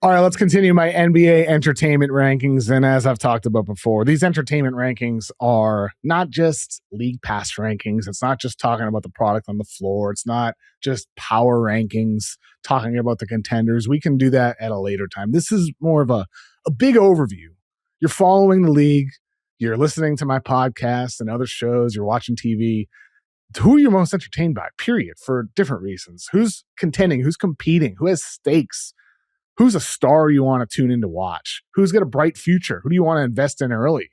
All right, let's continue my NBA entertainment rankings. And as I've talked about before, these entertainment rankings are not just league pass rankings. It's not just talking about the product on the floor. It's not just power rankings, talking about the contenders. We can do that at a later time. This is more of a big overview. You're following the league. You're listening to my podcast and other shows. You're watching TV. Who are you most entertained by, period, for different reasons? Who's contending? Who's competing? Who has stakes? Who's a star you want to tune in to watch? Who's got a bright future? Who do you want to invest in early?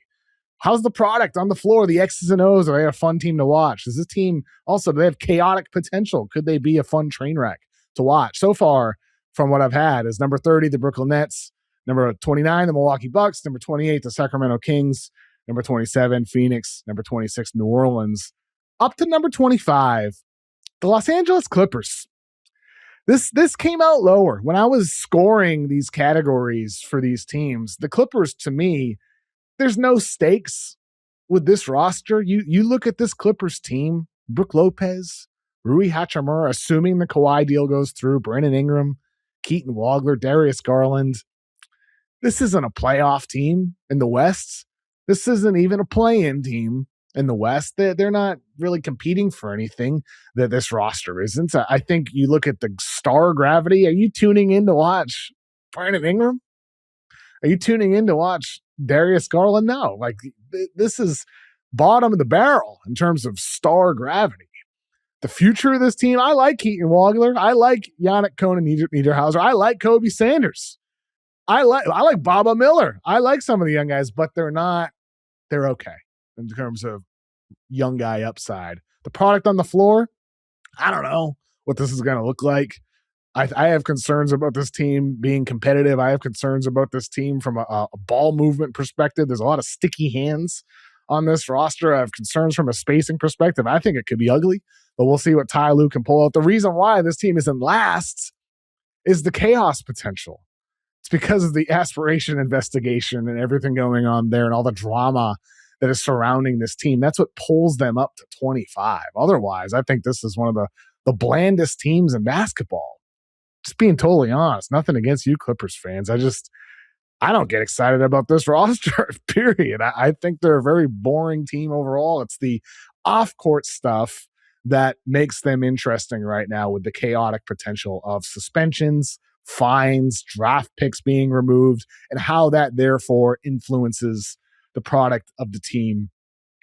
How's the product on the floor, the X's and O's? Are they a fun team to watch? Does this team also, do they have chaotic potential? Could they be a fun train wreck to watch? So far, from what I've had, is number 30, the Brooklyn Nets, number 29, the Milwaukee Bucks, number 28, the Sacramento Kings, number 27, Phoenix, number 26, New Orleans, up to number 25, the Los Angeles Clippers. This came out lower. When I was scoring these categories for these teams, the Clippers, to me, there's no stakes with this roster. You look at this Clippers team, Brook Lopez, Rui Hachimura, assuming the Kawhi deal goes through, Brandon Ingram, Keaton Wagler, Darius Garland. This isn't a playoff team in the West. This isn't even a play-in team in the West. They're not really competing for anything, that this roster isn't. I think you look at the star gravity. Are you tuning in to watch Brandon Ingram? Are you tuning in to watch Darius Garland? No. Like, this is bottom of the barrel in terms of star gravity. The future of this team, I like Keaton Wagler. I like Yannick Conan Niederhauser. I like Kobe Sanders. I like Baba Miller. I like some of the young guys, but they're okay in terms of young guy upside. The product on the floor, I don't know what this is going to look like. I have concerns about this team being competitive. I have concerns about this team from a ball movement perspective. There's a lot of sticky hands on this roster. I have concerns from a spacing perspective. I think it could be ugly, but we'll see what Ty Lue can pull out. The reason why this team isn't last is the chaos potential. It's because of the aspiration investigation and everything going on there and all the drama that is surrounding this team. That's what pulls them up to 25. Otherwise, I think this is one of the blandest teams in basketball. Just being totally honest, nothing against you Clippers fans. I don't get excited about this roster, period. I think they're a very boring team overall. It's the off-court stuff that makes them interesting right now, with the chaotic potential of suspensions, fines, draft picks being removed, and how that therefore influences the product of the team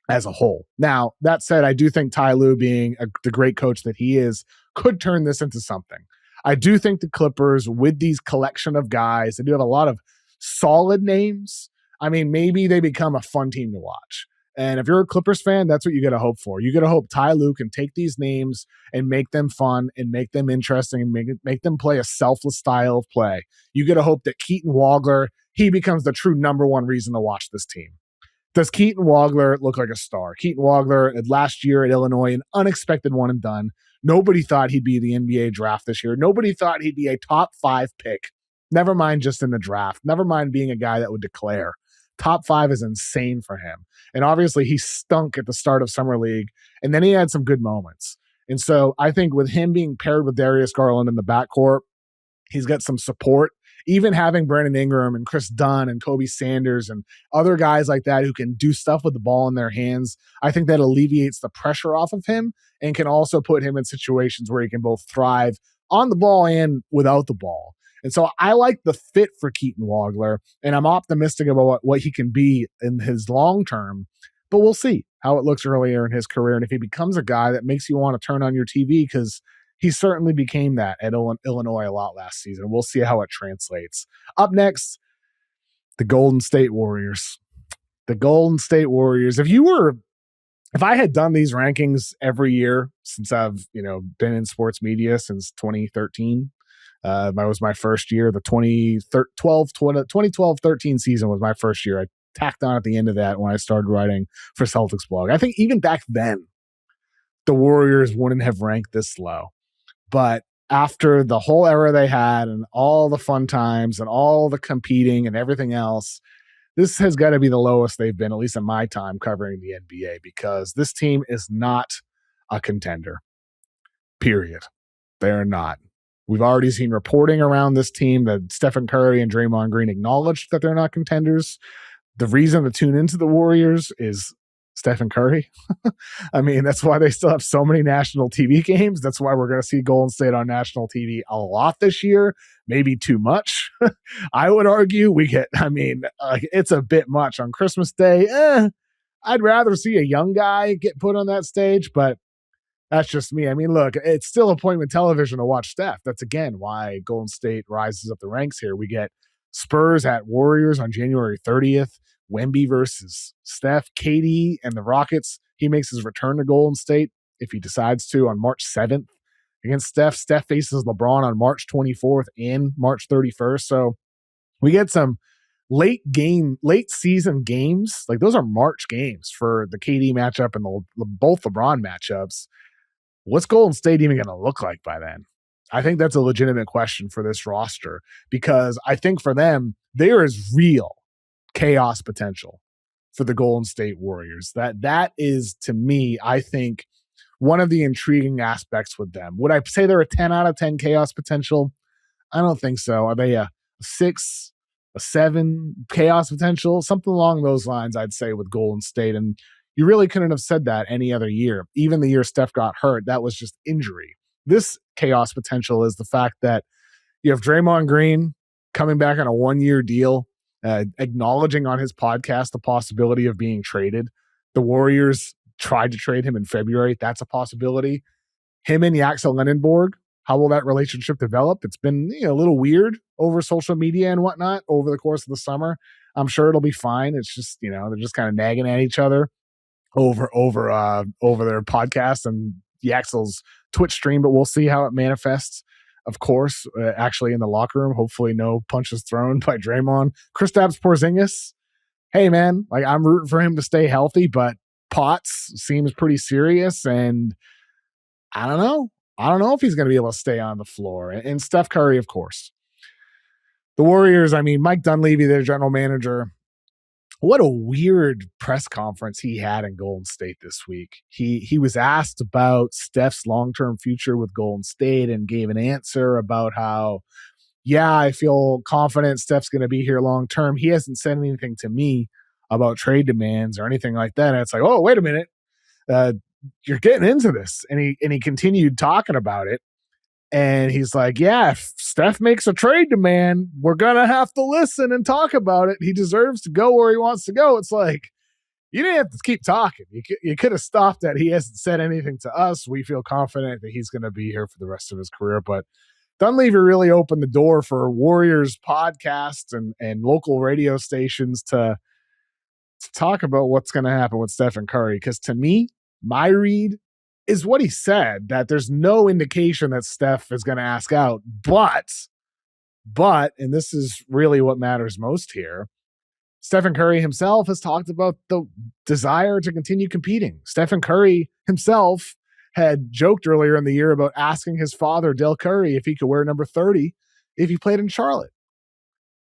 as a whole. Now, that said, I do think Ty Lue, being the great coach that he is, could turn this into something. I do think the Clippers, with these collection of guys, they do have a lot of solid names. I mean, maybe they become a fun team to watch. And if you're a Clippers fan, that's what you got to hope for. You got to hope Ty Lue can take these names and make them fun and make them interesting and make them play a selfless style of play. You got to hope that Keaton Wagler, he becomes the true number one reason to watch this team. Does Keaton Wagler look like a star? Keaton Wagler, last year at Illinois, an unexpected one and done. Nobody thought he'd be the NBA draft this year. Nobody thought he'd be a top 5 pick. Never mind just in the draft. Never mind being a guy that would declare. Top 5 is insane for him. And obviously he stunk at the start of Summer League, and then he had some good moments. And so I think with him being paired with Darius Garland in the backcourt, he's got some support. Even having Brandon Ingram and Chris Dunn and Kobe Sanders and other guys like that who can do stuff with the ball in their hands, I think that alleviates the pressure off of him and can also put him in situations where he can both thrive on the ball and without the ball. And so I like the fit for Keaton Wagler, and I'm optimistic about what he can be in his long term, but we'll see how it looks earlier in his career. And if he becomes a guy that makes you want to turn on your TV, because he certainly became that at Illinois a lot last season. We'll see how it translates. Up next, the Golden State Warriors. The Golden State Warriors. If I had done these rankings every year since I've been in sports media since 2013, that was my first year. The 2012-13 season was my first year. I tacked on at the end of that when I started writing for Celtics blog. I think even back then, the Warriors wouldn't have ranked this low. But after the whole era they had and all the fun times and all the competing and everything else, this has got to be the lowest they've been, at least in my time covering the NBA, because this team is not a contender. Period. They're not. We've already seen reporting around this team that Stephen Curry and Draymond Green acknowledged that they're not contenders. The reason to tune into the Warriors is Stephen Curry. I mean, that's why they still have so many national TV games. That's why we're going to see Golden State on national TV a lot this year, maybe too much. I would argue it's a bit much on Christmas Day. I'd rather see a young guy get put on that stage, but that's just me. I mean, look, it's still appointment television to watch Steph. That's, again, why Golden State rises up the ranks here. We get Spurs at Warriors on January 30th. Wemby versus Steph. KD and the Rockets. He makes his return to Golden State if he decides to on March 7th against Steph. Steph faces LeBron on March 24th and March 31st. So we get some late season games. Like, those are March games for the KD matchup and both LeBron matchups. What's Golden State even going to look like by then? I think that's a legitimate question for this roster, because I think for them, there is real chaos potential for the Golden State Warriors. That is, to me, I think, one of the intriguing aspects with them. Would I say they're a 10 out of 10 chaos potential? I don't think so. Are they a 6, a 7 chaos potential? Something along those lines, I'd say, with Golden State. And you really couldn't have said that any other year. Even the year Steph got hurt, that was just injury. This chaos potential is the fact that you have Draymond Green coming back on a 1-year deal, acknowledging on his podcast the possibility of being traded. The Warriors tried to trade him in February. That's a possibility. Him and Yaxel Lenenborg, how will that relationship develop? It's been a little weird over social media and whatnot over the course of the summer. I'm sure it'll be fine. It's just, they're just kind of nagging at each other over their podcast and Yaxel's Twitch stream, but we'll see how it manifests. Of course, actually in the locker room, hopefully no punches thrown by Draymond. Kristaps Porzingis, hey man, like, I'm rooting for him to stay healthy, but Potts seems pretty serious, and I don't know if he's going to be able to stay on the floor. And Steph Curry, of course. The Warriors, I mean, Mike Dunleavy, their general manager, what a weird press conference he had in Golden State this week. He was asked about Steph's long-term future with Golden State and gave an answer about how, yeah, I feel confident Steph's going to be here long-term. He hasn't said anything to me about trade demands or anything like that. And it's like, oh, wait a minute. You're getting into this. And he continued talking about it. And he's like, yeah, if Steph makes a trade demand, we're going to have to listen and talk about it. He deserves to go where he wants to go. It's like, you didn't have to keep talking. You could have stopped that. He hasn't said anything to us. We feel confident that he's going to be here for the rest of his career. But Dunleavy really opened the door for Warriors podcasts and local radio stations to talk about what's going to happen with Stephen Curry. Because to me, my read is what he said, that there's no indication that Steph is going to ask out. But, and this is really what matters most here, Stephen Curry himself has talked about the desire to continue competing. Stephen Curry himself had joked earlier in the year about asking his father, Del Curry, if he could wear number 30 if he played in Charlotte.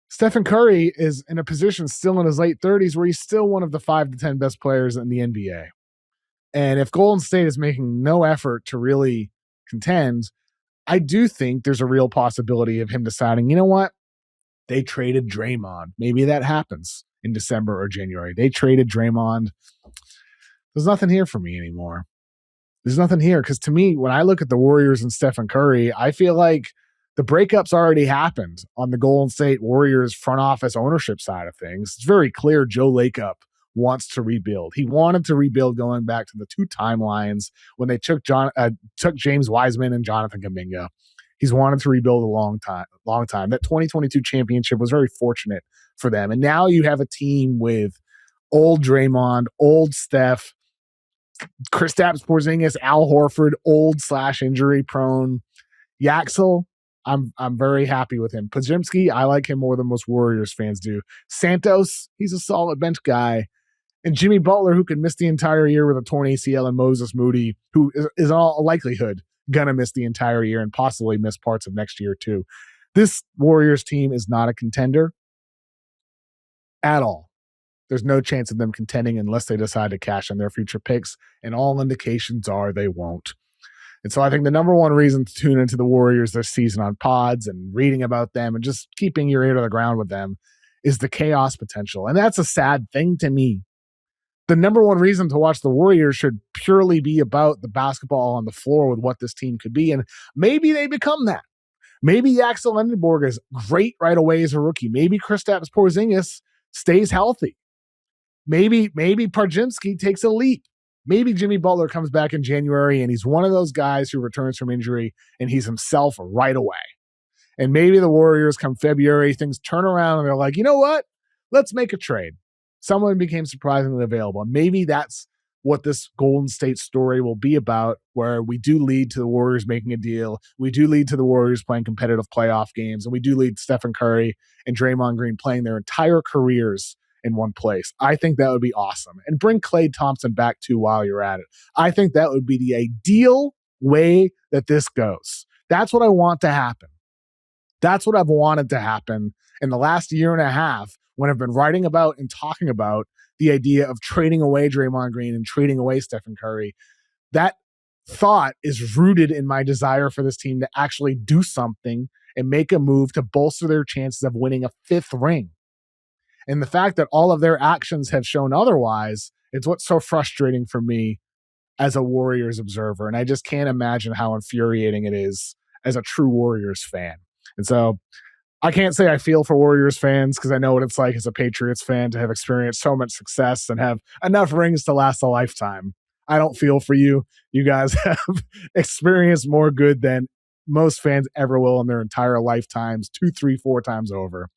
Stephen Curry is in a position still in his late 30s where he's still one of the 5 to 10 best players in the NBA. And if Golden State is making no effort to really contend, I do think there's a real possibility of him deciding, you know what? They traded Draymond. Maybe that happens in December or January. They traded Draymond. There's nothing here for me anymore. There's nothing here. Because to me, when I look at the Warriors and Stephen Curry, I feel like the breakup's already happened on the Golden State Warriors front office ownership side of things. It's very clear Joe Lacob wants to rebuild. He wanted to rebuild going back to the 2 timelines when they took James Wiseman and Jonathan Kuminga. He's wanted to rebuild a long time. That 2022 championship was very fortunate for them. And now you have a team with old Draymond, old Steph, Kristaps Porzingis, Al Horford, old / injury prone. Yaxel, I'm very happy with him. Podziemski, I like him more than most Warriors fans do. Santos, he's a solid bench guy. And Jimmy Butler, who could miss the entire year with a torn ACL, and Moses Moody, who is in all likelihood going to miss the entire year and possibly miss parts of next year too. This Warriors team is not a contender at all. There's no chance of them contending unless they decide to cash in their future picks, and all indications are they won't. And so I think the number one reason to tune into the Warriors this season on pods and reading about them and just keeping your ear to the ground with them is the chaos potential. And that's a sad thing to me. The number one reason to watch the Warriors should purely be about the basketball on the floor with what this team could be. And maybe they become that. Maybe Axel Endenborg is great right away as a rookie. Maybe Kristaps Porzingis stays healthy. Maybe Parjimski takes a leap. Maybe Jimmy Butler comes back in January and he's one of those guys who returns from injury and he's himself right away. And maybe the Warriors come February, things turn around and they're like, you know what? Let's make a trade. Someone became surprisingly available. Maybe that's what this Golden State story will be about, where we do lead to the Warriors making a deal. We do lead to the Warriors playing competitive playoff games. And we do lead to Stephen Curry and Draymond Green playing their entire careers in one place. I think that would be awesome. And bring Klay Thompson back too while you're at it. I think that would be the ideal way that this goes. That's what I want to happen. That's what I've wanted to happen in the last year and a half when I've been writing about and talking about the idea of trading away Draymond Green and trading away Stephen Curry. That thought is rooted in my desire for this team to actually do something and make a move to bolster their chances of winning a fifth ring. And the fact that all of their actions have shown otherwise, it's what's so frustrating for me as a Warriors observer. And I just can't imagine how infuriating it is as a true Warriors fan. And so I can't say I feel for Warriors fans because I know what it's like as a Patriots fan to have experienced so much success and have enough rings to last a lifetime. I don't feel for you. You guys have experienced more good than most fans ever will in their entire lifetimes, 2, 3, 4 times over.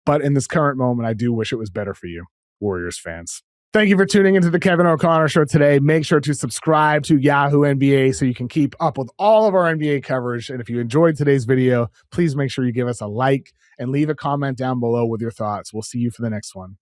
But in this current moment, I do wish it was better for you, Warriors fans. Thank you for tuning into the Kevin O'Connor Show today. Make sure to subscribe to Yahoo NBA so you can keep up with all of our NBA coverage. And if you enjoyed today's video, please make sure you give us a like and leave a comment down below with your thoughts. We'll see you for the next one.